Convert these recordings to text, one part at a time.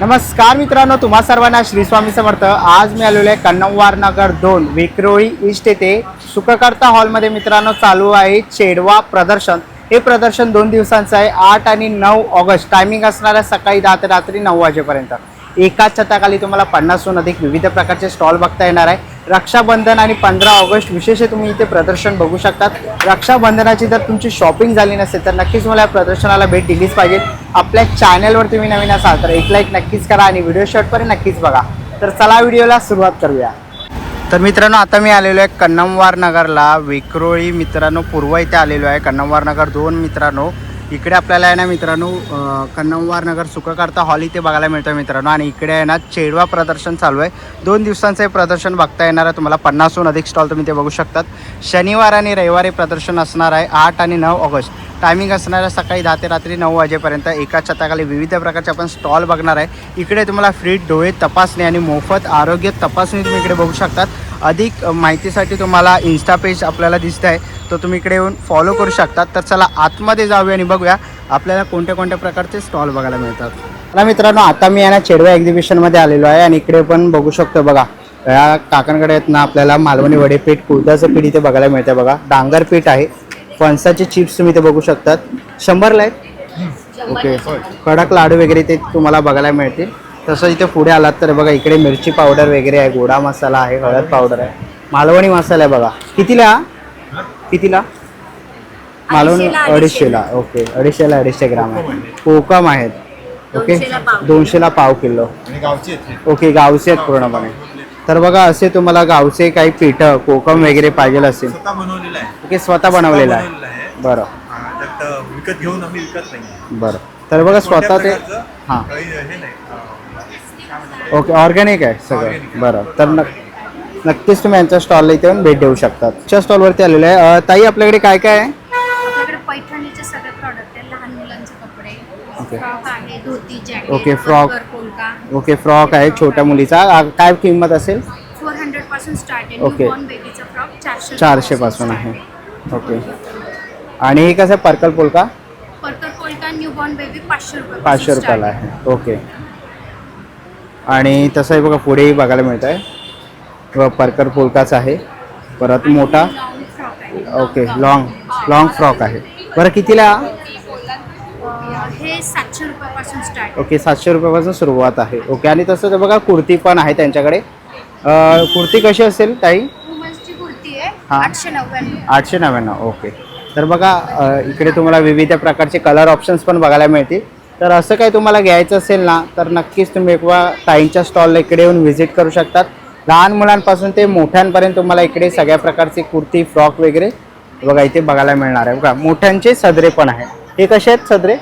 नमस्कार मित्रांनो, तुम्हा सर्वांना श्री स्वामी समर्थ। आज मी आलेलो आहे कन्नमवार नगर 2 विक्रोळी ईस्ट येथे सुखकर्ता हॉलमध्ये मित्रांनो चालू आहे चेडवा प्रदर्शन। हे प्रदर्शन 2 दिवसांचं आहे, 8 आणि 9 ऑगस्ट। टायमिंग असणार आहे सकाळी 10 ते रात्री 9 वाजेपर्यंत। एकाच छताखाली तुम्हाला 50हून अधिक विविध प्रकारचे स्टॉल बघता येणार आहे। रक्षाबंधन आणि 15 ऑगस्ट विशेष तुम्ही इथे प्रदर्शन बघू शकतात। रक्षाबंधनाची जर तुमची शॉपिंग झाली नसेल तर नक्कीच मला या प्रदर्शनाला भेट दिलीच पाहिजे। आपल्या चॅनलवर तुम्ही नवीन असाल तर एक लाईक नक्कीच करा आणि व्हिडिओ शेवटपर्यंत नक्कीच बघा। तर चला व्हिडिओला सुरुवात करूया। तर मित्रांनो, आता मी आलेलो आहे कन्नमवार नगरला विक्रोळी मित्रांनो पूर्व इथे आलेलो आहे। कन्नमवार नगर 2 मित्रांनो, इकडे आपल्याला आहे ना मित्रांनो कन्नमवार नगर सुखकर्ता हॉल इथे बघायला मिळतं मित्रांनो। आणि इकडे आहे ना चेडवा प्रदर्शन चालू आहे। 2 दिवसांचं हे प्रदर्शन बघता येणार आहे तुम्हाला। 50हून अधिक स्टॉल तुम्ही ते बघू शकतात। शनिवार आणि रविवारी प्रदर्शन असणार आहे 8 आणि 9 ऑगस्ट। टायमिंग असणार आहे सकाळी 10 ते रात्री 9 वाजेपर्यंत। एका छताखाली विविध प्रकारचे आपण स्टॉल बघणार आहे। इकडे तुम्हाला फ्री डोळे तपासणी आणि मोफत आरोग्य तपासणी तुम्ही इकडे बघू शकतात। अधिक माहितीसाठी तुम्हाला इन्स्टा पेज आपल्याला दिसत आहे, तो तुम्ही इकडे येऊन फॉलो करू शकतात। तर चला आतमध्ये जाऊया आणि बघूया आपल्याला कोणत्या कोणत्या प्रकारचे स्टॉल बघायला मिळतात। मला मित्रांनो, आता मी आहे ना चेडवा एक्झिबिशनमध्ये आलेलो आहे आणि इकडे पण बघू शकतो बघा, या काकांकडे आहेत ना आपल्याला मालवणी वडे पीठ, कुळथाचं पीठ इथे बघायला मिळतं बघा। डांगर पीठ आहे, फणसाचे चिप्स तुम्ही इथे बघू शकतात, 100ला आहेत। ओके, कडक लाडू वगैरे ते तुम्हाला बघायला मिळतील। तसं इथे पुढे आलात तर बघा इकडे मिरची पावडर वगैरे आहे, गोडा मसाला आहे, हळद पावडर आहे, मालवणी मसाला आहे बघा। कितीला मालवणी? 250ला। ओके, 250 ग्राम आहे। कोकम आहेत, ओके, 200ला पाव किलो। ओके, गावचे आहेत पूर्णपणे। तर बघा असे तुम्हाला गावचे काही पीठ कोकम वगैरे पाहिजे असेल, ओके, स्वतः बनवलेला आहे। बरं, विकत घेऊन आम्ही विकत नाही। बरं, तर बघा स्वतः ते हां, ओके, ऑर्गॅनिक आहे सगळं। बरं, तर नक्कीच तुम्ही यांच्या स्टॉलला इथे येऊन भेट देऊ शकतात। च्या स्टॉलवरती आलेलं आहे। ताई, आपल्याकडे काय काय आहे? आपल्याकडे पैठणीचे सगळे प्रॉडक्ट आहेत, लहान मुलांचे कपडे, फ्रॉक आहे, dhoti, jacket, okay, frock, polka. Okay, frock आहे छोट्या मुलीचा। काय किंमत असेल? 400 पासून स्टार्ट आहे। ओके, न्यूबॉर्न बेबीचा फ्रॉक 400 पासून आहे। ओके, आणि हे कसं पर्कल पोलका? पर्कल पोलका न्यूबॉर्न बेबी 500 रुपये 500 रुपयाला आहे। ओके, आणि तसंही बघा पुढेही बघायला मिळत आहे व पर्कल पोलकाच आहे। परत मोठा, ओके, लॉंग फ्रॉक आहे। बरं, कितीला? हे 700 रुपयापासून स्टार्ट। ओके, 700 रुपयापासून सुरुवात आहे। ओके, आणि तसं तर बघा कुर्ती पण आहे त्यांच्याकडे। कुर्ती कशी असेल ताई? वुमन्सची कुर्ती आहे हां, 899। 899। ओके, तर बघा इकडे तुम्हाला विविध प्रकारचे कलर ऑप्शन्स पण बघायला मिळतील। तर असं काही तुम्हाला घ्यायचं असेल ना तर नक्कीच तुम्ही एकदा ताईंच्या स्टॉलला इकडे येऊन व्हिजिट करू शकतात। लहान मुलांपासून ते मोठ्यांपर्यंत तुम्हाला इकडे सगळ्या प्रकारचे कुर्ती, फ्रॉक वगैरे बघा इथे बघायला मिळणार आहे। बघा मोठ्यांचे सदरे पण आहे। हे कसे आहेत सदरे?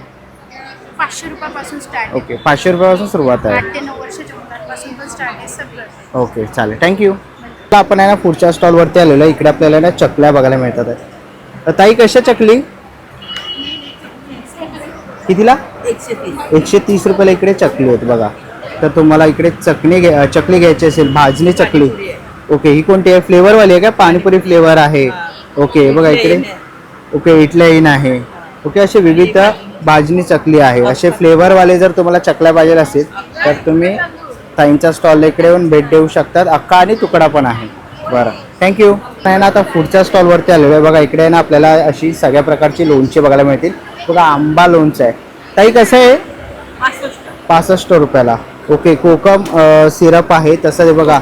500 रुपयापासून स्टार्ट। ओके, 500 रुपयापासून सुरुवात आहे। 8 ते 9 वर्षाच्या मुलांपासून पण स्टार्ट आहे सगळं। ओके, चालेल, थँक्यू। आपण आहे ना पुढच्या स्टॉलवरती आलेलो आहे। इकडे आपल्याला ना चकल्या बघायला मिळतात आहे। तर ताई, कशा चकली? कितीला? 130 रुपयाला इकडे चकली आहेत बघा। तर तुम्हाला इकडे चकली घ्यायची असेल, भाजणी चकली। ओके, ही कोणती आहे? फ्लेवरवाली आहे का? पाणीपुरी फ्लेवर आहे। ओके, बघा इकडे, ओके, इटलाईन आहे। ओके, असे विविध भाजणी चकली आहे। असे फ्लेवरवाले जर तुम्हाला चकल्या पाहिजे असेल तर तुम्ही ताईंच्या स्टॉलला इकडे येऊन भेट देऊ शकतात। अख्खा आणि तुकडा पण आहे। बरं, थँक्यू। आहे ना आता पुढच्या स्टॉलवरती आलेलो आहे बघा। इकडे ना आपल्याला अशी सगळ्या प्रकारची लोणची बघायला मिळतील बघा। आंबा लोणचं आहे। ताई, कसं आहे? 65 रुपयाला। ओके, कोकम सिरप आहे। तसं बघा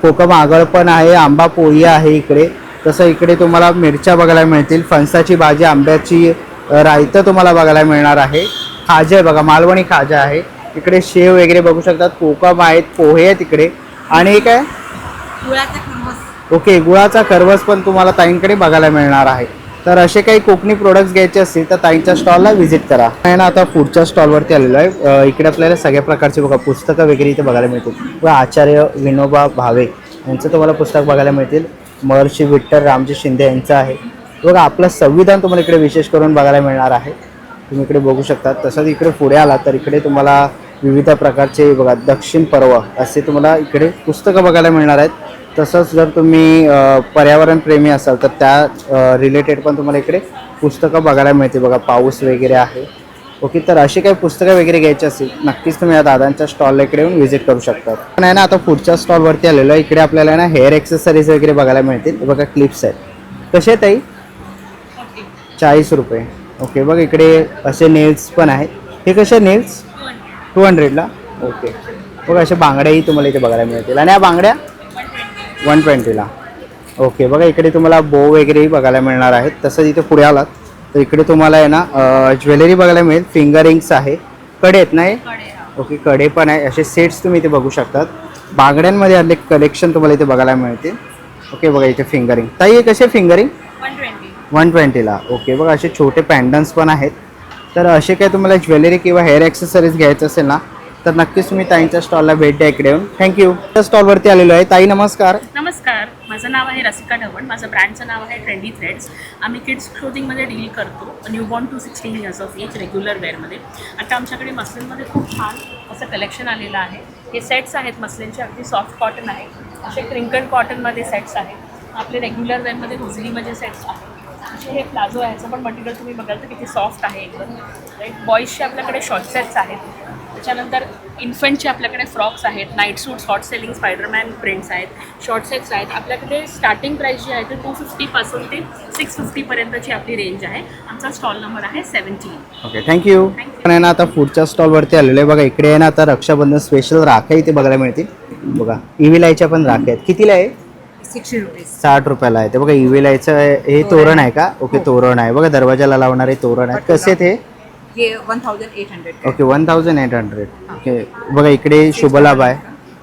कोकम आगळ पण आहे, आंबा पोळी आहे इकडे। तसं इकडे तुम्हाला मिरच्या बघायला मिळतील, फणसाची भाजी, आंब्याची रायतं तुम्हाला बघायला मिळणार आहे। खाजा आहे बघा, मालवणी खाजा आहे। इकडे शेव वगैरे बघू शकतात, कोकम आहेत, पोहे आहेत इकडे। आणि हे काय? ओके, गुळाचा खरवस पण तुम्हाला ताईंकडे बघायला मिळणार आहे। तर असे काही कोकणी प्रोडक्ट्स घ्यायचे असतील तर ताईंच्या स्टॉलला व्हिजिट करा। आहे ना आता पुढच्या स्टॉलवरती आलेलो आहे। इकडे आपल्याला सगळ्या प्रकारचे बघा पुस्तकं वगैरे इथे बघायला मिळतील व आचार्य विनोबा भावे यांचं तुम्हाला पुस्तक बघायला मिळतील। महर्षी विठ्ठल रामजी शिंदे यांचं आहे बघा। आपलं संविधान तुम्हाला इकडे विशेष करून बघायला मिळणार आहे, तुम्ही इकडे बघू शकता। तसंच इकडे पुढे आला तर इकडे तुम्हाला विविध प्रकारचे बघा दक्षिण पर्व असे तुम्हाला इकडे पुस्तकं बघायला मिळणार आहेत। तसंच जर तुम्ही पर्यावरण प्रेमी असाल तर त्या रिलेटेड पण तुम्हाला इकडे पुस्तकं बघायला मिळते बघा। पाऊस वगैरे आहे, ओके, तर अशी काही पुस्तकं वगैरे घ्यायची असतील नक्कीच तुम्ही या दादांच्या स्टॉल इकडे येऊन व्हिजिट करू शकता. पण आहे ना, आता पुढच्या स्टॉलवरती आलेलो आहे. इकडे आपल्याला ना हेअर एक्सेसरीज वगैरे बघायला मिळतील. हे बघा क्लिप्स आहेत. कसे आहेत ताई? 40 रुपये. ओके, बघ इकडे असे नेल्स पण आहेत. हे कसे नेल्स? 200ला. ओके, बघा अशा बांगड्याही तुम्हाला इथे बघायला मिळतील. आणि या बांगड्या 120ला. ओके, बघा इकडे तुम्हाला बो वगैरेही बघायला मिळणार आहेत. तसंच इथे पुढे आलात तर इकडे तुम्हाला आहे ना ज्वेलरी बघायला मिळेल. फिंगर रिंग्स आहे, कडे आहेत नाही? ओके, कडे पण आहे. असे सेट्स तुम्ही इथे बघू शकतात. बांगड्यांमध्ये अनेक कलेक्शन तुम्हाला इथे बघायला मिळतील. ओके, बघा इथे फिंगरिंग. ताई हे कसे फिंगरिंग? 120ला. ओके, बघा असे छोटे पॅन्डन्स पण आहेत. तर असे काही तुम्हाला ज्वेलरी किंवा हेअर ॲक्सेसरीज घ्यायचं असेल ना तर नक्कीच तुम्ही ताईंच्या स्टॉलला भेट द्या इकडे येऊन. थँक्यू. त्या स्टॉलवरती आलेलो आहे. ताई नमस्कार. नमस्कार, माझं नाव आहे रसिका ढवण. माझं ब्रँडचं नाव आहे ट्रेंडी थ्रेड्स. आम्ही किड्स क्लोथिंगमध्ये डील करतो, newborn to 16 years of age, regular वेअरमध्ये. आता आमच्याकडे मस्लिनमध्ये खूप छान असं कलेक्शन आलेलं आहे. हे सेट्स आहेत मस्लिनचे, अगदी सॉफ्ट कॉटन आहे. असे क्रिंकल कॉटनमध्ये सेट्स आहेत. आपले रेग्युलर वेअरमध्ये हुजलीमध्ये सेट्स आहेत. असे हे प्लाझो आहे, ह्याचं पण मटेरियल तुम्ही बघाल तर किती सॉफ्ट आहे एकदम. राईट, बॉईजचे आपल्याकडे शॉर्ट सेट्स आहेत. त्याच्यानंतर इन्फंटचे आपल्याकडे फ्रॉक्स आहेत, night suits, hot selling Spiderman prints आहेत, शॉर्ट सेट्स आहेत. आपल्याकडे स्टार्टिंग प्राईस जी आहे ते 250पासून ते 650पर्यंतची आपली रेंज आहे. आमचा स्टॉल नंबर आहे 17. Okay, thank you. पण आहे ना आता पुढच्या स्टॉलवरती आलेलो आहे. बघा इकडे आहे ना आता रक्षाबंधन स्पेशल राख्या इथे बघायला मिळतील. बघा इव्हिलायच्या पण राख्या आहेत. कितीला आहे? 60 रुपीज. 60 रुपयाला आहे. ते बघा इव्हिलायचं हे तोरण आहे का? ओके, तोरण आहे. बघा दरवाजाला लावणारे तोरण आहेत. कसे आहेत हे? हे 1800. ओके, 1800. ओके, बघा इकडे शुभलाभ आहे.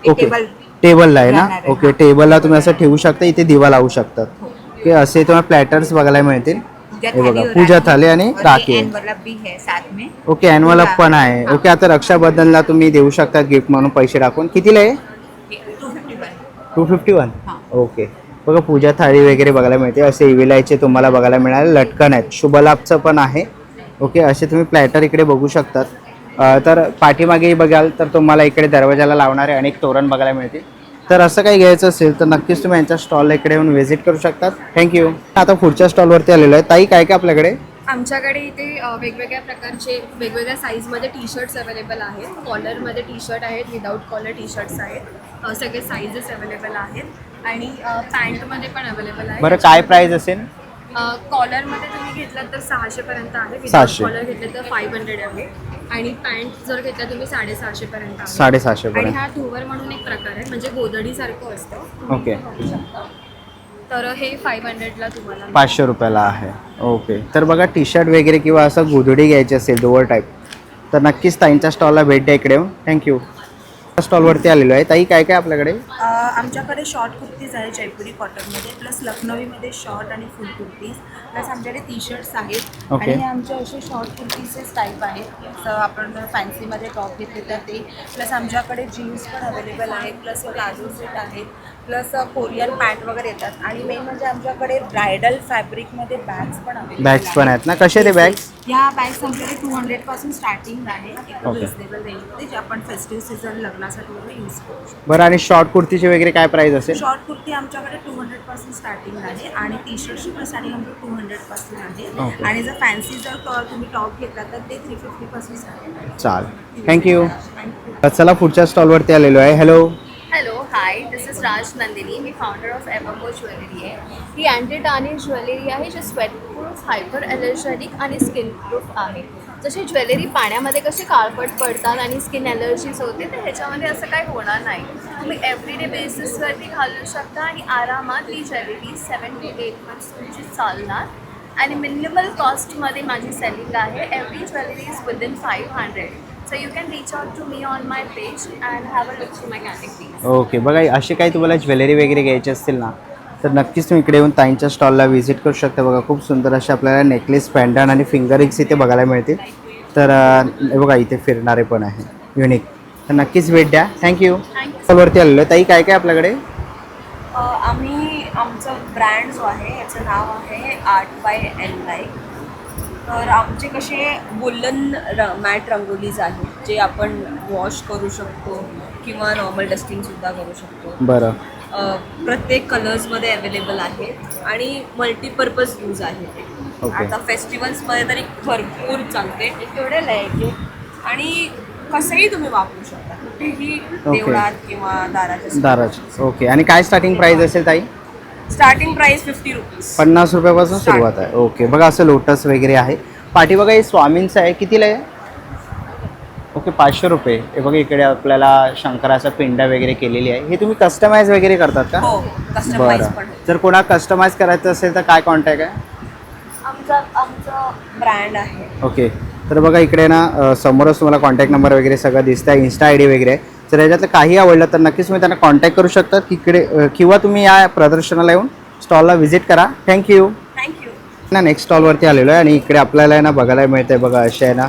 ओके, टेबल टेबलला आहे ना? राहणार आहे. ओके, टेबलला तुम्ही असं ठेवू शकता. इथे दिवा लावू शकतात. ओके, असे तुम्हाला प्लॅटर्स बघायला मिळतील. हे बघा पूजा थाली आणि राखी. एनवलप भी है साथ में. ओके, एनवलप पण आहे. ओके, आता रक्षाबंधनला तुम्ही देऊ शकता गिफ्ट म्हणून पैसे टाकून. कितीला आहे? 251. हां. ओके, बघा पूजा थाळी वगैरे बघायला मिळते. असे इव्हिलायचे तुम्हाला बघायला मिळाले. लटकन आहेत, शुभलाभचं पण आहे. ओके, असे तुम्ही प्लॅटर इकडे बघू शकतात. तर पाठीमागेही बघाल तर तुम्हाला इकडे दरवाजाला लावणारे अनेक तोरण बघायला मिळतील. तर असं काही घ्यायचं असेल तर नक्कीच तुम्ही यांच्या स्टॉलला इकडे येऊन व्हिजिट करू शकतात. थँक्यू. आता पुढच्या स्टॉलवरती आलेलो आहे. ताई काय काय आपल्याकडे? आमच्याकडे इथे वेगवेगळ्या प्रकारचे वेगवेगळ्या साईजमध्ये टी शर्ट्स अवेलेबल आहेत. कॉलरमध्ये टी शर्ट आहेत, विदाऊट कॉलर टी शर्ट्स आहेत. सगळे साईजेस अवेलेबल आहेत आणि पॅन्टमध्ये पण अवेलेबल आहे. बरं, काय प्राईस असेल? कॉलरमध्ये तुम्ही घेतलात तर 600पर्यंत आहे. विदाऊट 600. कॉलर घेतले तर 500 आहे. आणि पॅन्ट जर घेतला तुम्ही 650पर्यंत आहे. 650 आणि पर्यंत. हा धुवर म्हणून एक प्रकार आहे, म्हणजे गोदडीसारखं असतं. ओके, तर हे 500ला तुम्हाला 500 रुपयाला आहे. ओके, तर बघा टी शर्ट वगैरे किंवा असं गोधडी घ्यायची असेल डोअर टाईप तर नक्कीच ताईंच्या स्टॉलला भेट द्या इकडे येऊन. थँक्यू. स्टॉलवरती आलेलो आहे. ताई काय काय आपल्याकडे? आमच्याकडे शॉर्ट कुर्तीज आहे जयपुरी कॉटनमध्ये, प्लस लखनवीमध्ये शॉर्ट आणि फुल कुर्तीज, प्लस आमच्याकडे टी शर्ट्स आहेत. ओके. आणि हे आमचे असे शॉर्ट कुर्तीचेच टाईप आहेत. जसं आपण फॅन्सीमध्ये टॉप घेतले तर ते, प्लस आमच्याकडे जीन्स पण अवेलेबल आहेत, प्लस प्लाझो सेट आहेत, प्लस कोरियन पॅन्ट वगैरे येतात. आणि मेन म्हणजे आमच्याकडे ब्रायडल फॅब्रिकमध्ये बॅग्स पण अवेलेबल बॅग्स पण आहेत ना? कसे ते बॅग्स? ह्या बॅग्स आमच्याकडे 200पासून स्टार्टिंग आहे, एकदम ओके. रिजनेबल रेंजमध्ये, जे आपण फेस्टिव्ह सीझन लग्नासाठी वगैरे यूज करू शकतो. बरं, आणि शॉर्ट कुर्तीचे वगैरे काय प्राईस असेल? शॉर्ट कुर्ती आमच्याकडे 200पासून स्टार्टिंग आहे आणि टी शर्टची पण स्टार्टिंग आमच्याकडे 200पासून आहे. ओके. आणि जर फॅन्सी जर तुम्ही टॉप घेतला तर ते 350पासून स्टार्टिंग आहे. चालेल, थँक्यू. थँक्यू. चला पुढच्या स्टॉलवरती आलेलो आहे. Hello. Hello, hi, this is Raj Nandini. मी फाउंडर ऑफ एव्हरमोर ज्वेलरी आहे. ही अँटी टार्निश ज्वेलरी आहे, जी स्वेट प्रूफ, हायपर ॲलर्जेनिक आणि स्किन प्रूफ आहे. जशी ज्वेलरी पाण्यामध्ये कशी काळपट पडतात आणि स्किन ॲलर्जीज होते, तर ह्याच्यामध्ये असं काही होणार नाही. तुम्ही एव्हरीडे बेसिसवरती घालू शकता आणि आरामात ही ज्वेलरी 7 to 8 months तुमची चालणार. आणि मिनिमल कॉस्टमध्ये माझी सेलिंग आहे. Every jewellery is within 500. So you can reach out to me on my page and have a look through my categories. Okay, बघा अशी काही तुम्हाला ज्वेलरी वगैरे घ्यायची असतील ना तर नक्कीच तुम्ही इकडे येऊन ताईंच्या स्टॉलला व्हिजिट करू शकता. बघा खूप सुंदर असे आपल्याला नेकलेस, पॅन्डन आणि फिंगर रिंग्स इथे बघायला मिळतील. तर हे बघा इथे फिरणारे पण आहे युनिक. तर नक्कीच भेट द्या. थँक्यू. स्टॉलवरती आलेलो आहे. ताई काय काय आपल्याकडे? आम्ही आमचं ब्रँड जो आहे याचं नाव आहे आर्ट बाय एनलाईक. तर आमचे कसे वुलन मॅट रंगोलीज आहेत, जे आपण वॉश करू शकतो किंवा नॉर्मल डस्टिंगसुद्धा करू शकतो. बरं. प्रत्येक कलर्समध्ये अवेलेबल आहेत आणि मल्टीपर्पज यूज आहे ते. Okay. आता फेस्टिवल्समध्ये तरी भरपूर चालते एवढं लाईट आणि कसंही तुम्ही वापरू शकता कुठेही देवळात किंवा दाराच्या दाराची. ओके, आणि काय स्टार्टिंग प्राइस असेल ताई? Starting price 50 rupees. 50 रुपयापासून सुरुवात आहे. ओके, बघा असं लोटस वगैरे आहे. पाठी बघा हे स्वामींचं आहे, कितीला आहे? ओके, 500 रुपये. हे बघा इकडे आपल्याला शंकराचा पिंड वगैरे केलेली आहे. हे तुम्ही कस्टमाइज वगैरे करतात का? हो, कस्टमाइज बरं. पण जर कोणा कस्टमाइज करायचं असेल तर काय कॉन्टॅक्ट आहे? आमचं ब्रँड आहे. ओके, तर बघा इकडे ना समोरच तुम्हाला कॉन्टॅक्ट नंबर वगैरे सगळं दिसतं आहे, इन्स्टा आय डी वगैरे आहे. जर याच्यातलं काही आवडलं तर नक्कीच तुम्ही त्यांना कॉन्टॅक्ट करू शकता इकडे किंवा तुम्ही या प्रदर्शनाला येऊन स्टॉलला व्हिजिट करा. थँक्यू. ना नेक्स्ट स्टॉलवरती आलेलो आहे आणि इकडे आपल्याला आहे ना बघायला मिळतं आहे बघा असे आहे ना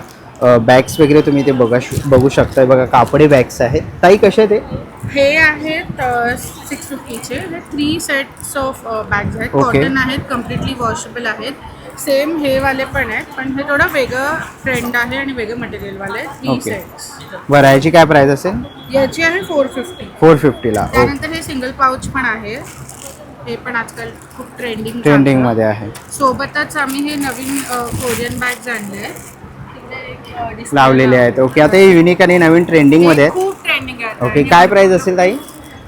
बॅग्स वगैरे तुम्ही ते बघू शकताय. बघा कापडी बॅग्स आहेत. ताई कसे आहे ते? हे आहेत 650चे. हे 3 सेट्स ऑफ बॅग्स आहेत. Okay. कॉटन आहेत, कम्प्लिटली वॉशेबल आहेत. सेम हे वाले पण आहेत, पण हे थोडं वेगळं ट्रेंड आहे आणि वेगळं मटेरियलवाले आहेत. 3 Okay. सेट्स. बरं, याची काय प्राईस असेल? याची आहे 450. 450ला. त्यानंतर हे सिंगल पाऊच पण आहे. हे पण आजकाल खूप ट्रेंडिंगमध्ये आहे. सोबतच आम्ही हे नवीन कोरियन बॅग्स आणले लावलेले आहेत. ओके, आता हे युनिक आणि नवीन ट्रेंडिंगमध्ये आहेत. खूप ट्रेंडिंग आहे. ओके, काय प्राईस असेल ताई?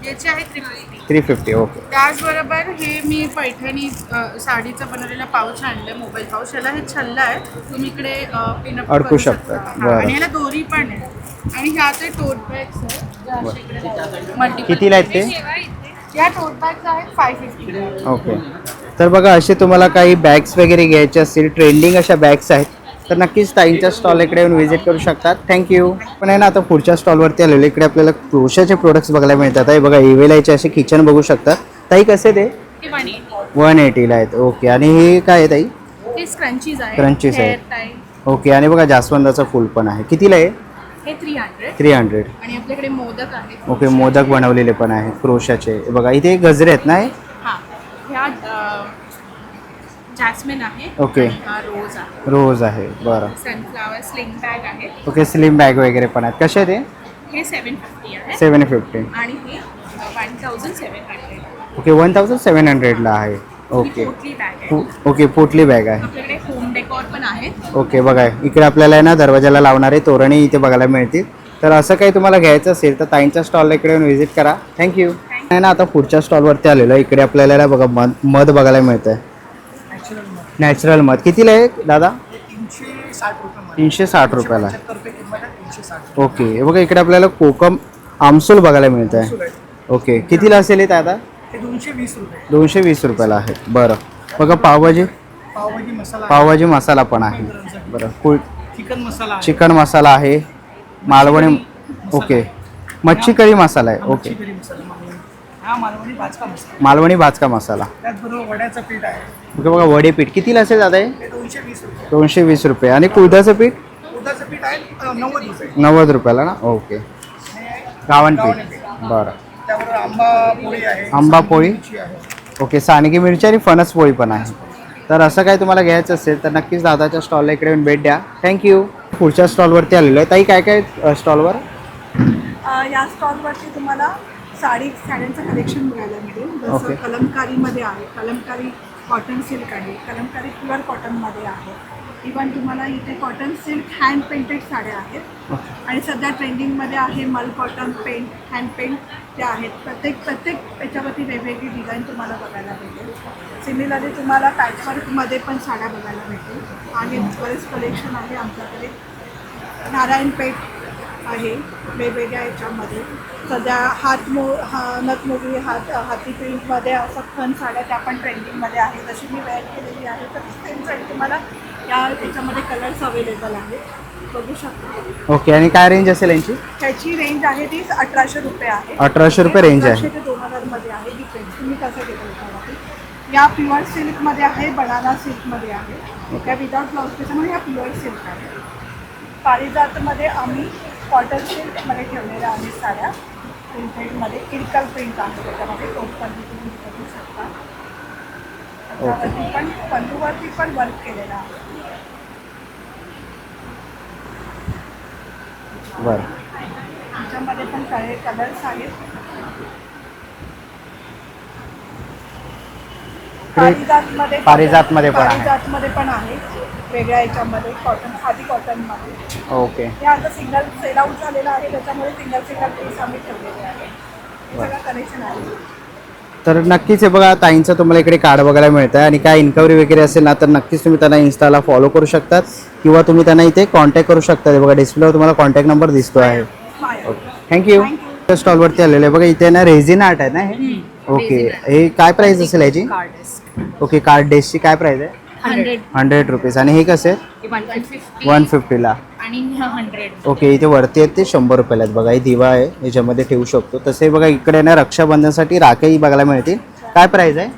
याची आहे 350. 350. ओके. त्याचबरोबर हे मी पैठणी साडीचा बनवलेला पाऊच आणलं, मोबाईल पाऊच. याला हे छल्ला आहे, तुम्ही इकडे पिनअप अडकू शकता. बरं. आणि याला दोरी पण आहे. आणि ह्या ते टोट बॅग्स आहेत ज्या अशा इकडे लावतात. Multiple. कितीला आहेत ते? या टोट बॅग्स आहेत 550. ओके, तर बघा असे तुम्हाला काही बॅग्स वगैरे घ्यायचे असतील, ट्रेंडिंग अशा बॅग्स आहेत, तर नक्कीच ताईंच्या स्टॉल इकडे येऊन व्हिजिट करू शकतात. थँक्यू. पण आहे ना आता पुढच्या स्टॉलवरती आलेलो. इकडे आपल्याला क्रोशाचे प्रोडक्ट्स बघायला मिळतात आहे. बघा एवेलायचे असे किचन बघू शकता. ताई कसे ते? 180ला आहेत. ओके, आणि हे काय आहे ताई? हे स्क्रंचीज आहे. Scrunchies आहेत. Hair tie. ओके, आणि बघा जास्वंदाचं फूल पण आहे. कितीला आहे? हे 300. 300. आणि आपल्याकडे मोदक आहेत. ओके, मोदक बनवलेले पण आहे क्रोशाचे. बघा इथे गजरे आहेत ना हे? हां, ह्या जॅस्मिन आहे. ओके. आणि हा रोज आहे. रोज आहे. बरं. सनफ्लावर स्लिंग बॅग आहे. ओके, स्लिम बॅग वगैरे पण आहेत. कसे ते? हे 750 आहे. 750. आणि हे 1700. ओके, 1700ला आहे. ओके. पोटली बॅग आहे. ओके, पोटली बॅग आहे. आपल्याकडे होम डेकोर पण आहेत. ओके, बघा इकडे आपल्याला आहे ना दरवाजाला लावणारे तोरणे इथे बघायला मिळतील. तर असं काही तुम्हाला घ्यायचं असेल तर ताईंच्या स्टॉलला इकडे येऊन व्हिजिट करा. थँक्यू. आहे ना आता पुढच्या स्टॉलवरती आलेलो आहे. इकडे आपल्याला बघा मध बघायला मिळतं आहे. नॅचरल मध. कितीला आहे दादा? 360 रुपयाला. ओके, हे बघा इकडे आपल्याला कोकम आमसूल बघायला मिळतं आहे. ओके, कितीला असेल हे दादा? 220 रुपयाला आहे. बरं, बघा पावभाजी मसाला पण आहे. बरं, चिकन मसाला आहे. मालवणी. ओके, मच्छी करी मसाला आहे. ओके, मालवणी भाजका मसाला. त्याचबरोबर वड्याचं पीठ आहे. ओके, बघा वडे पीठ कितीला असेल दादा हे? 220 रुपये. आणि कुळदाचं पीठ? उडदाचं पीठ आहे 90 रुपये. 90 रुपयाला ना. ओके, गावण पीठ. बरं, त्यावर आंबा पोळी आहे. आंबा पोळी. आहे. ओके, सांडगी मिरची आणि फणस पोळी पण आहे. तर असं काही तुम्हाला घ्यायचं असेल तर नक्कीच दादाच्या स्टॉलला इकडे येऊन भेट द्या. थँक्यू. पुढच्या स्टॉलवरती आलेलो आहे. ताई काय काय स्टॉलवर? या स्टॉलवरती तुम्हाला साड्यांचं कलेक्शन बघायला मिळेल. Okay. जसं कलमकारीमध्ये आहे, कलमकारी कॉटन सिल्क आहे, कलमकारी प्युअर कॉटनमध्ये आहे. इवन तुम्हाला इथे कॉटन सिल्क हँड पेंटेड साड्या आहेत. आणि सध्या ट्रेंडिंगमध्ये आहे मल कॉटन पेंट, हँड पेंट त्या आहेत. प्रत्येक याच्यावरती वेगवेगळी डिझाईन तुम्हाला बघायला भेटेल. सिमिलरली तुम्हाला पॅचवर्कमध्ये पण साड्या बघायला भेटेल. आणि बरेच कलेक्शन आहे आमच्याकडे. नारायणपेठ आहे वेगवेगळ्या याच्यामध्ये. सध्या नथमोगरी हाती प्रिंटमध्ये असं खण साड्या त्या पण ट्रेंडिंगमध्ये आहे. जशी मी वेअर केलेली आहे तर सेम साडी तुम्हाला या याच्यामध्ये कलर्स अवेलेबल आहेत, बघू शकता. ओके, आणि काय रेंज असेल यांची? त्याची रेंज आहे ती 1800 रुपये आहे. 1800 रुपये रेंज आहे. 1800 ते 2000मध्ये आहे. डिपेंड तुम्ही कसं घेता त्याच्यामध्ये. या प्युअर सिल्कमध्ये आहे, बनाना सिल्कमध्ये आहे. त्या विदाउट ब्लाउज त्याच्यामध्ये या प्युअर सिल्क आहे. पारिजातमध्ये आम्ही कॉटन सिल्कमध्ये ठेवलेल्या आहेत साड्या. प्रिंटेडमध्ये किरकल प्रिंट आहे त्याच्यामध्ये. टोटपल्ली तुम्ही बघू शकता. त्याच्यावरती पण पल्लूवरती पण वर्क केलेलं आहे. बरं, त्याच्यामध्ये पण कलर्स आहेत. पारिजातमध्ये पारिजातमध्ये पण आहे. पारिजातमध्ये पण आहे वेगळ्या याच्यामध्ये कॉटन खादी कॉटनमध्ये. ओके. हे आता सिंगल सेल आउट झालेलं आहे त्याच्यामुळे सिंगल पीस आम्ही ठेवलेले आहे. हे सगळं कलेक्शन आहे. तर नक्कीच हे बघा ताईंचं तुम्हाला इकडे कार्ड बघायला मिळतं आहे आणि काय इन्क्वायरी वगैरे असेल ना तर नक्कीच तुम्ही त्यांना इन्स्टाला फॉलो करू शकतात किंवा तुम्ही त्यांना इथे कॉन्टॅक्ट करू शकता. हे बघा डिस्प्लेवर तुम्हाला कॉन्टॅक्ट नंबर दिसतो आहे. Okay, thank you. स्टॉलवरती आलेलं आहे बघा, इथे ना रेझिन आर्ट आहे ना हे. ओके, हे काय प्राईस असेल याची? ओके, कार्ड डेस्कची काय प्राईस आहे? 100 रुपीज. आणि हे कसे आहेत? 150ला. आणि 100. ओके, इथे वरती आहेत ते 100 रुपयाला आहेत बघा. ही दिवा आहे याच्यामध्ये ठेवू शकतो. तसे बघा इकडे ना रक्षाबंधनसाठी राखही बघायला मिळतील. काय प्राईस आहे?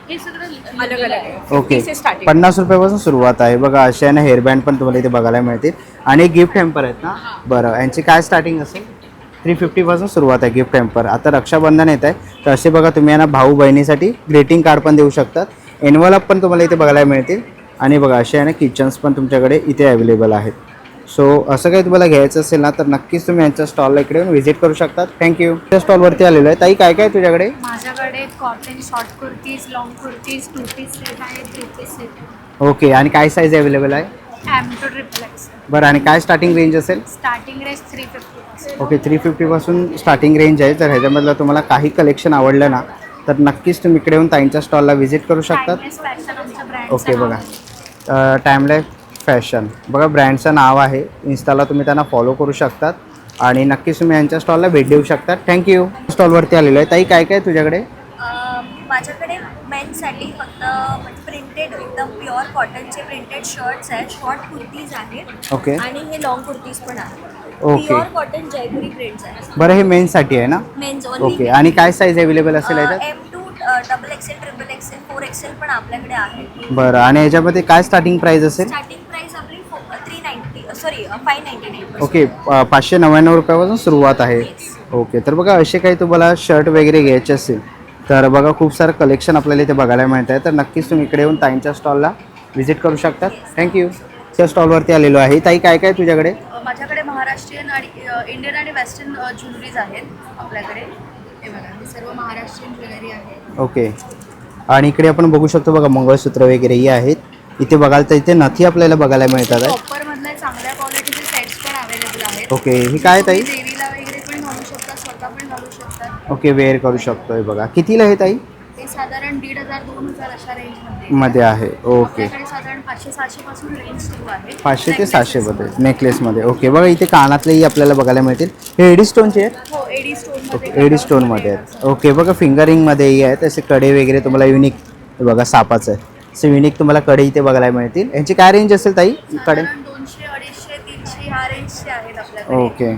हे सगळं अलग अलग आहे. ओके, 50 रुपयापासून सुरुवात आहे बघा. असे आहे ना हेअरबँड पण तुम्हाला इथे बघायला मिळतील. आणि गिफ्ट हॅम्पर आहेत ना. बरं, यांची काय स्टार्टिंग असेल? 350 पासून सुरुवात आहे गिफ्ट हॅम्पर. आता रक्षाबंधन येत आहे तर असे बघा तुम्ही यांना भाऊ बहिणीसाठी ग्रीटिंग कार्ड पण देऊ शकतात. एनवलप पण तुम्हाला इथे बघायला मिळतील. आणि बघा असे आहे ना किचन्स पण तुमच्याकडे इथे अवेलेबल आहेत. सो असं काही तुम्हाला घ्यायचं असेल ना तर नक्कीच तुम्ही यांच्या स्टॉलला इकडे येऊन व्हिजिट करू शकतात. थँक्यू. त्या स्टॉलवरती आलेलो आहे. ताई काय काय तुझ्याकडे? माझ्याकडे cotton short kurtis, long kurtis, 2 piece set आहे, 3 पीस सेट. ओके, आणि काय साईज अवेलेबल आहे? M to triple X. बरं, आणि काय स्टार्टिंग रेंज असेल? Starting range 350. ओके, 350 पासून स्टार्टिंग रेंज आहे. तर ह्याच्यामधलं तुम्हाला काही कलेक्शन आवडलं ना तर नक्कीच तुम्ही इकडे येऊन ताईंच्या स्टॉलला व्हिजिट करू शकतात. फॅशन आमच्या ब्रँड. ओके, बघा टाइमलेस फॅशन बघा ब्रँडचं नाव आहे. इन्स्टाला तुम्ही त्यांना फॉलो करू शकतात आणि नक्कीच तुम्ही यांच्या स्टॉलला भेट देऊ शकतात. थँक्यू. स्टॉलवरती आलेलो आहे. ताई काय काय तुझ्याकडे? माझ्याकडे मेन्ससाठी फक्त प्रिंटेड एकदम प्युअर कॉटनचे प्रिंटेड शर्ट्स आहेत, शॉर्ट कुर्तीज आहेत. ओके. आणि हे लॉंग कुर्तीज पण आहेत. ओके. प्युअर कॉटन जयपुरी प्रिंट्स आहेत. बरं, हे मेन्ससाठी आहे ना? मेन्स ओके, आणि काय साईज अवेलेबल असेल याच्यात? M2 double XL, triple XL, 4XL पण आपल्याकडे आहे. बरं, आणि याच्यामध्ये काय स्टार्टिंग प्राईस असेल? स्टार्टिंग प्राइस आपली 599. ओके, 599 रुपयापासून सुरुवात आहे. ओके, तर बघा असे काही तुम्हाला शर्ट वगैरे घ्यायचे असेल तर बघा खूप सारं कलेक्शन आपल्याला इथे बघायला मिळत आहे. तर नक्कीच तुम्ही इकडे येऊन ताईंच्या स्टॉलला व्हिजिट करू शकतात. थँक्यू. त्या स्टॉलवरती आलेलो आहे. ताई काय काय तुझ्याकडे? माझ्याकडे महाराष्ट्रीयन आणि इंडियन आणि वेस्टर्न ज्वेलरीज आहेत आपल्याकडे. हे बघा, हे सर्व महाराष्ट्रीयन ज्वेलरी आहे. ओके, आणि इकडे आपण बघू शकतो बघा मंगळसूत्र वगैरेही आहेत. इथे बघाल तर इथे नथी आपल्याला बघायला मिळतात आहे. कॉपर मधले चांगल्या क्वालिटीचे सेट्स पण अवेलेबल आहेत. ओके, ही काय ताई? तुम्ही देवीला वगैरे पण घालू शकता, स्वतः पण घालू शकतात. ओके, वेअर करू शकतो. हे बघा कितीला आहे ताई? ते साधारण 1,500-2,000 अशा रेंजमध्ये मध्ये आहे. ओके, आपल्याकडे साधारण 500-700 पासून रेंज सुरू आहे. 500 ते 700 मध्ये नेकलेसमध्ये. ओके, बघा इथे कानातलेही आपल्याला बघायला मिळतील. हे एडी स्टोनचे आहेत? हो, एडी स्टोन मध्ये. ओके, एडी स्टोनमध्ये आहेत. ओके, बघा फिंगरिंगमध्येही आहेत असे कडे वगैरे तुम्हाला युनिक. हे बघा सापाचं आहे. असे युनिक तुम्हाला कडे इथे बघायला मिळतील. यांची काय रेंज असेल ताई कडे? 200, 250, 300 ह्या रेंजचे आहेत आपल्याकडे. ओके, आणि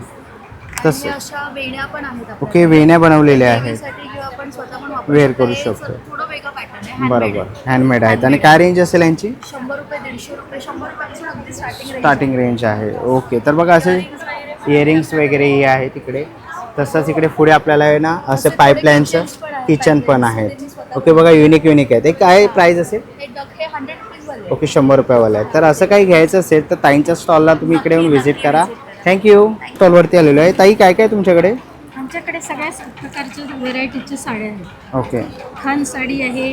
तसं. अशा वेण्या पण आहेत आपल्याकडे. ओके, वेण्या बनवलेल्या आहेत. देवीसाठी किंवा आपण स्वतः पण वापरू वेअर शकतो. करू हे शकतो. थोडं वेगळं पॅटर्न आहे. बरोबर, हँडमेड आहेत. आणि काय रेंज असेल यांची? 100 रुपये, 150 रुपये, 100 रुपयापासून अगदी स्टार्टिंग स्टार्टिंग रेंज आहे. ओके, तर बघा असे इयरिंग्स वगैरेही आहे तिकडे. तसंच इकडे पुढे आपल्याला आहे ना असे पाईपलाईनचं किचन पण आहेत. ओके, बघा युनिक आहेत. हे काय प्राईस असेल? हे 100 रुपीज वाले. ओके, 100 रुपयावाला आहे. तर असं काही घ्यायचं असेल तर ताईंच्या स्टॉलला तुम्ही इकडे येऊन व्हिजिट करा. थँक्यू. स्टॉलवरती आलेलो आहे. ताई काय काय तुमच्याकडे? आमच्याकडे सगळ्या प्रकारच्या व्हेरायटीच्या साड्या आहेत. ओके, खान साडी आहे,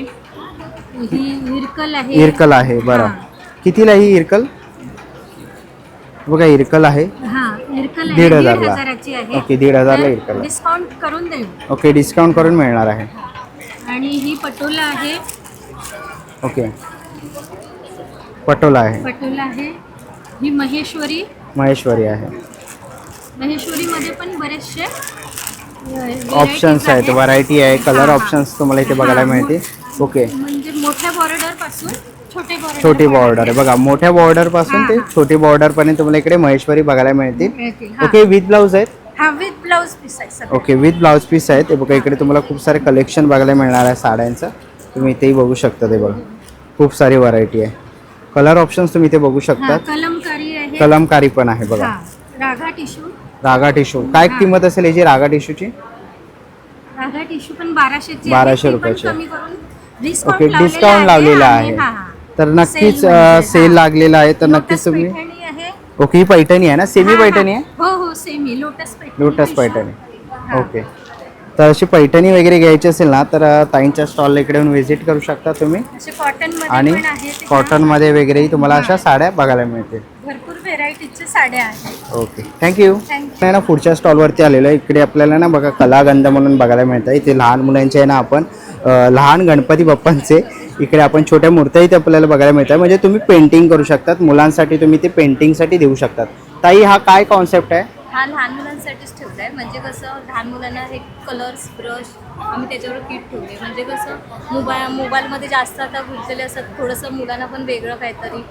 ही इरकल आहे. इरकल आहे. बरं, कितीला ही इरकल? बघा इरकल आहे. हा, इरकल 1,500 ला. 1,000ची आहे. ओके, 1,500 ला इरकल. डिस्काउंट करून देऊ. ओके, डिस्काउंट करून मिळणार आहे. आणि ही पटोला आहे. ओके, पटोला आहे. पटोला आहे. ही महेश्वरी. महेश्वरी आहे. महेश्वरीमध्ये पण बरेचसे ऑप्शन्स आहेत, व्हरायटी आहे. कलर ऑप्शन्स तुम्हाला इथे बघायला मिळते. ओके, म्हणजे मोठ्या बॉर्डर पासून छोटी बॉर्डर आहे. बघा मोठ्या बॉर्डर पासून ते छोटी बॉर्डर पर्यंत तुम्हाला इकडे महेश्वरी बघायला मिळतील. ओके, विथ ब्लाऊज आहेत. हा, विथ ब्लाऊज पीस आहे सगळं. ओके, विथ ब्लाऊज पीस आहेत. हे बघा इकडे तुम्हाला खूप सारे कलेक्शन बघायला मिळणार आहे साड्यांचं. तुम्ही इथेही बघू शकता. ते बघा खूप सारी व्हरायटी आहे. कलर ऑप्शन्स तुम्ही इथे बघू शकता. कलमकारी आहे. कलमकारी पण आहे बघा. रागा टिश्यू. रागा टिश्यू काय किंमत असेल याची? रागा टिश्यूची रागा टिश्यू पण 1200ची. 1200 रुपयाची. ओके, डिस्काउंट लावलेला आहे. तर नक्कीच सेल लागलेला आहे. तर नक्कीच तुम्ही. ओके, ही पैठणी आहे ना? सेमी पैठणी आहे? हो हो, semi lotus Paithani. Lotus Paithani. Okay, तर अशी पैठणी वगैरे घ्यायची असेल ना तर ताईंच्या स्टॉलला इकडे येऊन व्हिजिट करू शकता तुम्ही. असे कॉटनमध्ये आणि पण आहेत कॉटनमध्ये वगैरेही तुम्हाला अशा साड्या बघायला मिळतील. भरपूर व्हेरायटीच्या साड्या आहेत. Okay thank you. नाही ना पुढच्या स्टॉलवरती आलेलो आहे. इकडे आपल्याला ना बघा कलागंध म्हणून बघायला मिळतं. इथे लहान मुलांचे आहे ना आपण लहान गणपती बाप्पांचे इकडे आपण छोट्या मूर्त्या इथे आपल्याला बघायला मिळतात. म्हणजे तुम्ही पेंटिंग करू शकतात, मुलांसाठी तुम्ही ते पेंटिंगसाठी देऊ शकतात. ताई हा काय कॉन्सेप्ट आहे? हा लहान मुलांसाठीच ठेवला आहे. म्हणजे कसं लहान मुलांना हे कलर्स ब्रश आम्ही त्याच्यावर किट ठेवले. म्हणजे कसं मोबाईलमध्ये जास्त आता गुंतलेले असतात, थोडंसं मुलांना पण वेगळं काहीतरी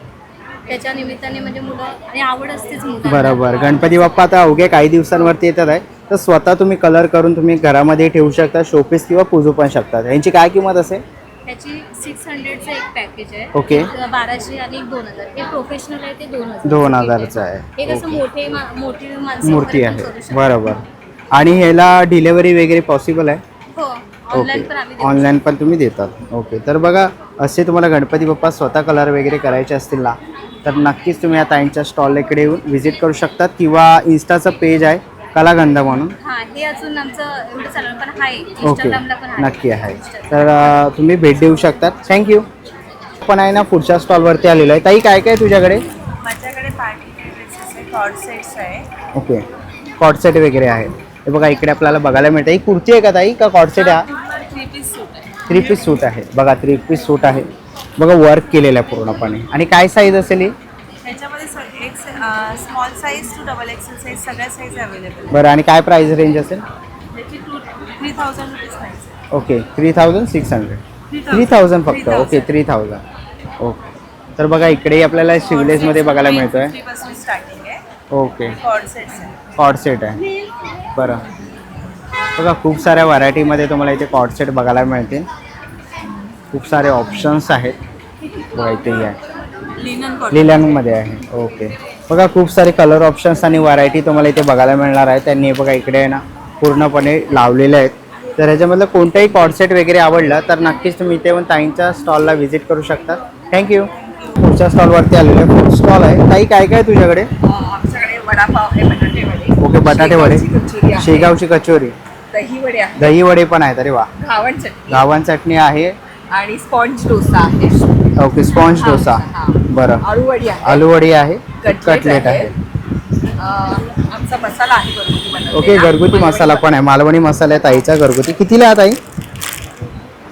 त्याच्या निमित्ताने म्हणजे मुलं आणि आवड असतेच मुलांना. बरोबर. गणपती बाप्पा आता अवघ्या काही दिवसांवरती येतात आहे, तर स्वतः तुम्ही कलर करून तुम्ही घरामध्ये ठेवू शकता, शोपीस किंवा पूजू पण शकता. यांची काय किंमत असेल? त्याची 600चं एक पॅकेज आहे. ओके. 1200 आणि 2000. हे प्रोफेशनल आहे ते 2000. 2000चं आहे. हे कसं मोठी माणसं मूर्ती वगैरे पण आहे. करू शकतात. बरोबर. आणि ह्याला डिलेवरी वगैरे पॉसिबल आहे? हो ऑनलाईन पण आम्ही देतो. ऑनलाईन पण तुम्ही देतात. ओके. तर बघा असे तुम्हाला गणपती बाप्पा स्वतः कलर वगैरे करायचे असतील ना तर नक्कीच तुम्ही या ताईंच्या स्टॉल इकडे येऊन व्हिजिट करू शकतात किंवा इन्स्टाचं पेज आहे कलागंध म्हणून. हां हे अजून आमचं एवढं चालू पण आहे. ओके इंस्टाग्रामला पण आहे. नक्की आहे. तर तुम्ही भेट देऊ शकतात. थँक्यू. पण आहे ना पुढच्या स्टॉलवरती आलेलो आहे. ताई काय काय तुझ्याकडे? माझ्याकडे पार्टी ड्रेसेस आहे, कॉर्ड सेट्स आहे. ओके. कॉट सेट वगैरे आहे. हे बघा इकडे आपल्याला बघायला मिळतं. ही कुर्ती आहे का ताई का कॉट सेट आहे? 3 पीस सूट आहे. 3 पीस सूट आहे. बघा 3 पीस सूट आहे. बघा वर्क केलेलं आहे पूर्णपणे. आणि काय साईज असेल ही? ह्याच्यामध्ये एक small size to double XL size सगळ्या साईज अवेलेबल. बरं. आणि काय प्राइस रेंज असेल? त्याची 3000 रुपीज प्राईस. ओके 3600. 3000 फक्त. ओके 3000. ओके. तर बघा इकडेही आपल्याला शिवलेसमध्ये बघायला मिळतो आहे. 3 पासून स्टार्टिंग आहे. ओके. कॉर्ड सेट्स आहे. कॉट सेट आहे. बरं. बघा खूप साऱ्या व्हरायटीमध्ये तुम्हाला इथे कॉट सेट बघायला मिळतील. खूप सारे ऑप्शन्स आहेत. बघा इथेही आहे. लिलनमध्ये आहे. ओके. बघा खूप सारे कलर ऑप्शन्स आणि व्हरायटी तुम्हाला इथे बघायला मिळणार आहे. त्यांनी बघा इकडे आहे ना पूर्णपणे लावलेले आहेत. तर ह्याच्यामधलं कोणताही कॉर्डसेट वगैरे आवडलं तर नक्कीच तुम्ही इथे येऊन ताईंच्या स्टॉलला व्हिजिट करू शकता. थँक्यू. पुढच्या स्टॉलवरती आलेले फूड स्टॉल आहे. ताई काय काय तुझ्याकडे? आमच्याकडे वडापाव आहे, बटाटे वडे. ओके. बटाटे वडे, शेगावची कचोरी आहे. शेगावची कचोरी, दही वडे आहे, दही वडे पण आहेत. अरे वा. घावण चटणी गावन चटणी आहे. आणि स्पॉन्ज डोसा आहे. ओके. स्पॉन्ज डोसा. हां. बरं. आळूवडी आहे. आलूवडी आहे. कटलेट आहे. आमचा मसाला आहे घरगुती बनवलेला. ओके. घरगुती मसाला पण आहे. मालवणी मसाला आहे ताईचा घरगुती. कितीला आहे ताई?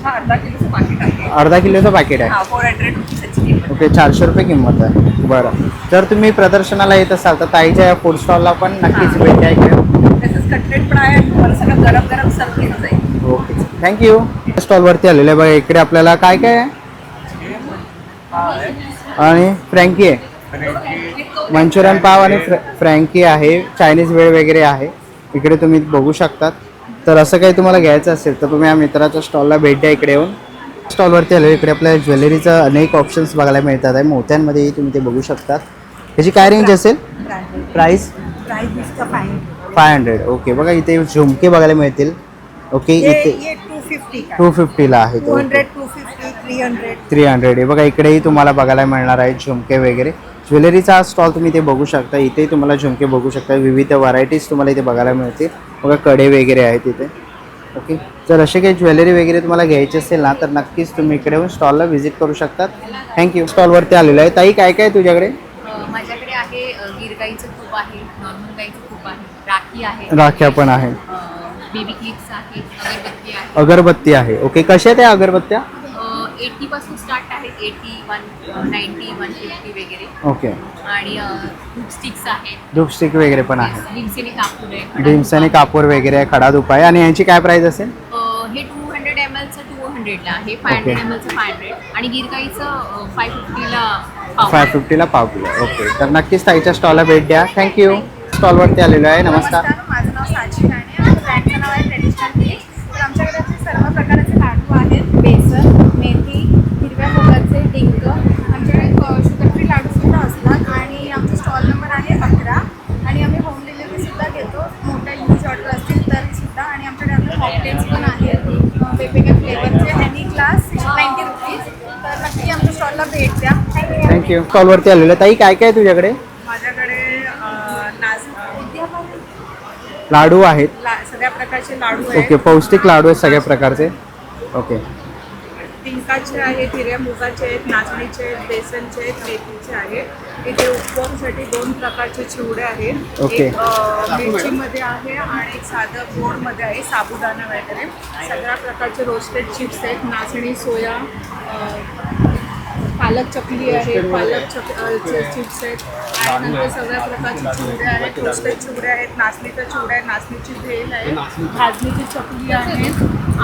हा अर्धा किलोचं पाकिट आहे. अर्धा किलोचं पॅकेट आहे. 400 रुपीजची किंमत. ओके. 400 रुपये किंमत आहे. बरं. जर तुम्ही प्रदर्शनाला येत असाल तर ताईच्या या फूड स्टॉलला पण नक्कीच भेट द्या इकडे. त्याचंच कटलेट पण आहे. तुम्हाला सगळं गरम गरम सर्व केलं जाईल. ओके. थँक्यू. स्टॉलवरती आलेलं आहे बघा. इकडे आपल्याला काय काय आहे? आणि फ्रँकी आहे. मंचुरियन पाव आणि फ्रँकी आहे. चायनीज वेळ वगैरे आहे. इकडे तुम्ही बघू शकतात. तर असं काही तुम्हाला घ्यायचं असेल तर तुम्ही या मित्राच्या स्टॉलला भेट द्या इकडे येऊन. स्टॉलवरती आले. इकडे आपल्याला ज्वेलरीचं अनेक ऑप्शन्स बघायला मिळतात आहे. मोत्यांमध्येही तुम्ही ते बघू शकतात. ह्याची काय रेंज असेल? प्राईस 500. ओके. बघा इथे झुमके बघायला मिळतील. ओके. इथे 250ला आहे. 300 आहे. बघा इकडेही तुम्हाला बघायला मिळणार आहे झुमके वगैरे. ज्वेलरीचा स्टॉल तुम्ही इथे बघू शकता. इथेही तुम्हाला झुमके बघू शकता. विविध व्हरायटीज तुम्हाला इथे बघायला मिळतील. बघा कडे वगैरे आहेत इथे. ओके. जर असे काही ज्वेलरी वगैरे तुम्हाला घ्यायची असेल ना तर नक्कीच तुम्ही इकडे येऊन स्टॉलला व्हिजिट करू शकतात. थँक्यू. स्टॉलवरती आलेलं आहे. ताई काय काय तुझ्याकडे? माझ्याकडे आहे गिर गाईचं तूप आहे, नॉर्मल गाईचं तूप आहे, राखी आहे, राख्या पण आहे. बेबी क्लिप्स आहे, अगरबत्ती आहे. अगरबत्ती आहे. ओके. कशा आहेत त्या अगरबत्त्या? 80 पासून स्टार्ट आहे. 80, 190, 150 वगैरे. ओके. आणि धूप स्टिक्स आहेत. धूप स्टिक वगैरे पण आहे. भीमसेनी कापूर आहे. भीमसेनी कापूर वगैरे आहे. खडा धूप आहे. आणि यांची काय प्राइस असेल? हे 200 mlचं 200ला आहे, 500 mlचं 500 आणि गिरगाईचं 550ला पाव किलो. ओके. तर नक्कीच ताईच्या स्टॉलला भेट द्या. थँक्यू. स्टॉलवरती आलेलो आहे. नमस्कार. माझं नाव साक्षी राणे आणि ब्रँडचं नाव आहे ट्रेडिशनल केक. तर आमच्याकडे असे सर्व प्रकारचे लाडू आहेत. बेसन, मेथी, हिरव्या मुगाचे, डिंक. आमच्याकडे शुगर फ्री लाडूसुद्धा असतात आणि आमचा स्टॉल नंबर आहे 11 आणि आम्ही होम डिलिव्हरीसुद्धा घेतो. मोठ्या यूज ऑर्डर असतील तरीसुद्धा. आणि आमच्याकडे आपले मॉकटेल्स पण आहेत वेगवेगळ्या फ्लेवरचे. आणि क्लास 90 रुपीज. तर नक्की आमच्या स्टॉलला भेट द्या. थँक्यू. स्टॉलवरती आलेलं. ताई काय काय तुझ्याकडे? माझ्याकडे लाडू आहेत. सगळ्या प्रकारचे लाडू आहेत. ओके, पौष्टिक लाडू आहेत सगळ्या प्रकारचे. ओके, डिंकाचे आहेत, हिरव्या मुगाचे आहेत, नाचणीचे आहेत, बेसनचे आहेत, मेथीचे आहेत. इथे उपवासासाठी 2 प्रकारचे चिवडे आहेत. ओके. एक मिरचीमध्ये आहे आणि एक साधं गोडमध्ये आहे, साबुदाणा वगैरे. सगळ्या प्रकारचे रोस्टेड चिप्स आहेत, नाचणी, सोया, पालक चकली आहे, पालक चिप्स आहेत आणि नंतर सगळ्या प्रकारचे चिवडे आहेत, रोस्टेड चिवडे आहेत, नाचणीचा चिवडा आहे, नाचणीची भेल आहे, भाजणीची चकली आहे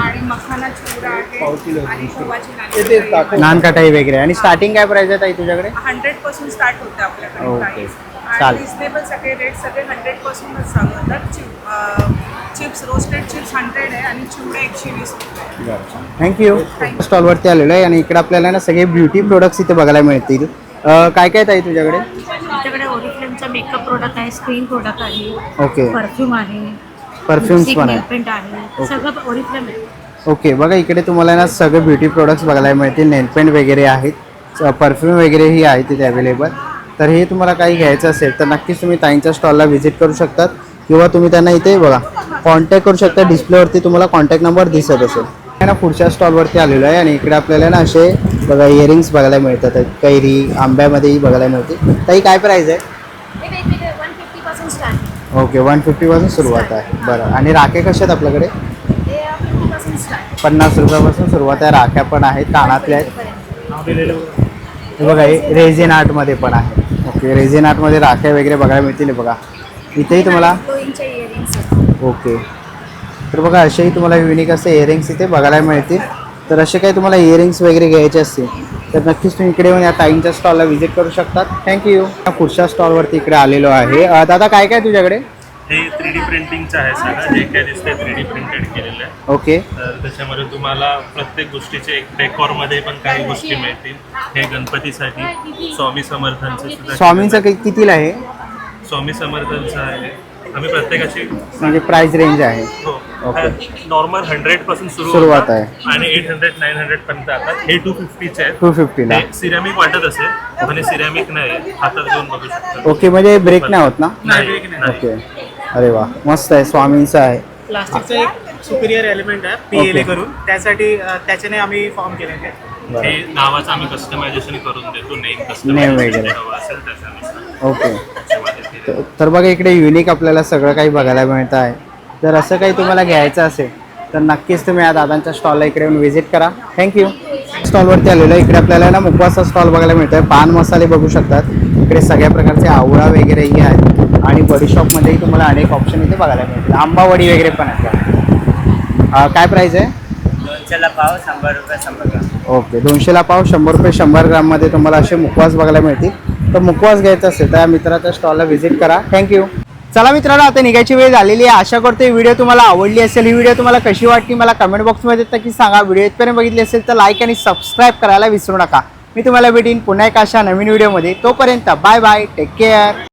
आणि मखाना चिवडा आहे आणि गव्हाची नाचणी. नानकटाई वगैरे. आणि स्टार्टिंग काय प्राइस आहे ताई तुझ्याकडे? 100% स्टार्ट होते आपल्याकडे ओके. प्राईस. चालेल. आणि रिजनेबल सगळे रेट सगळे 100%च सांगतात. चिप्स रोस्टेड चिप्स 100 आहे आणि चिवडे 120 रुपये. थँक्यू. स्टॉलवरती आलेलो आहे आणि इकडे आपल्याला ना सगळे ब्युटी प्रोडक्ट्स इथे बघायला मिळतील. काय काय ताई तुझ्याकडे? आमच्याकडे ओरिफ्लेमचा मेकअप प्रोडक्ट आहे, स्क्रीन प्रोडक्ट आहे, ओके, परफ्यूम आहे, परफ्युम्स पण आहे. पेंट आहे, सगळं ओरिफ्लेम आहे. ओके, बघा इकडे तुम्हाला ना सगळे ब्युटी प्रोडक्ट्स बघायला मिळतील. नेलपेंट वगैरे आहेत, परफ्यूम वगैरेही आहे तिथे अवेलेबल. तर हे तुम्हाला काही घ्यायचं असेल तर नक्कीच तुम्ही ताईंच्या स्टॉलला व्हिजिट करू शकतात किंवा तुम्ही त्यांना इथे बघा कॉन्टॅक्ट करू शकता. डिस्प्लेवरती तुम्हाला कॉन्टॅक्ट नंबर दिसत असेल. ना पुढच्या स्टॉलवरती आलेलो आहे आणि इकडे आपल्याला ना असे बघा इयरिंग्स बघायला मिळतात. कैरी आंब्यामध्येही बघायला मिळते. ताई काय प्राईस आहे? हे वेगवेगळे 150 स्टार्ट. ओके, 150 पासून सुरुवात आहे. बरं, आणि राखे कशा आहेत आपल्याकडे? हे 50% स्टार्ट. 50 रुपयापासून सुरुवात आहे. राख्या पण आहेत, कानातल्या आहेत. हे बघा, हे रेझिन आर्टमध्ये पण आहे. ओके, रेझिन आर्टमध्ये राख्या वगैरे बघायला मिळतील. हे बघा इथेही तुम्हाला. ओके, तर बघा असेही तुम्हाला युनिक असे इयरिंग्स इथे बघायला मिळतील. तर असे काही तुम्हाला इयरिंग्स वगैरे घ्यायचे असतील तर नक्कीच तुम्ही इकडे येऊन या ताईंच्या स्टॉलला व्हिजिट करू शकतात. थँक्यू. पुढच्या स्टॉलवरती इकडे आलेलो आहे. दादा काय काय तुझ्याकडे? हे 3D प्रिंटिंगचं आहे सगळं, जे काय दिसतंय 3D प्रिंटेड केलेलं आहे. ओके, तर त्याच्यामध्ये तुम्हाला प्रत्येक गोष्टीचे एक डेकॉरमध्ये पण काही गोष्टी मिळतील. हे गणपतीसाठी स्वामी समर्थांचे सुद्धा. स्वामींचं कितीला आहे? स्वामी समर्थांचं आहे. आम्ही प्रत्येकाची म्हणजे प्राइस रेंज आहे. हो, ओके. नॉर्मल 100 पासून सुरुवात आहे आणि 800 900 पर्यंत जातात. हे 250चे आहेत. 250ला. सिरॅमिक वाटत असेल आणि सिरॅमिक नाही, हातात घेऊन बघू शकता. ओके, म्हणजे ब्रेक नाही होत ना? नाही. ओके, अरे वा, मस्त आहे. स्वामींचं आहे. प्लास्टिकचं एक सुपिरियर एलिमेंट आहे PLA करून, त्यासाठी त्याच्याने आम्ही फॉर्म केलेले आहे. हे नावाचं आम्ही कस्टमायझेशन करून देतो. नेम Name कस्टमायझेशन वगैरे. हवं असेल त्याच्यानुसार. ओके, तर बघा इकडे युनिक आपल्याला सगळं काही बघायला मिळतं आहे. जर असं काही तुम्हाला घ्यायचं असेल तर नक्कीच तुम्ही या दादांच्या स्टॉलला इकडे येऊन व्हिजिट करा. थँक्यू. स्टॉलवरती आलेलो आहे. इकडे आपल्याला ना मुखवासा स्टॉल बघायला मिळतो आहे. पान मसाले बघू शकतात. इकडे सगळ्या प्रकारचे आवळा वगैरेही आहेत आणि बडीशॉपमध्येही तुम्हाला अनेक ऑप्शन इथे बघायला मिळतील. आंबावडी वगैरे पण आहेत. काय प्राईस आहे? 200ला पाव 100 रुपये 100 ग्राम. ओके, 200ला पाव 100 रुपये 100 ग्राममध्ये तुम्हाला असे मुखवास बघायला मिळतील. तर मुखवास घ्यायचा असेल तर या मित्राच्या स्टॉलला व्हिजिट करा. थँक्यू. चला मित्रांनो, आता निघायची वेळ झालेली आहे. आशा करतो ही व्हिडिओ तुम्हाला आवडली असेल. ही व्हिडिओ तुम्हाला कशी वाटली मला कमेंट बॉक्समध्ये नक्की सांगा. व्हिडिओ इथपर्यंत बघितली असेल तर लाईक आणि सबस्क्राईब करायला विसरू नका. मी तुम्हाला भेटीन पुन्हा एक अशा नवीन व्हिडिओमध्ये. तोपर्यंत बाय बाय, टेक केअर.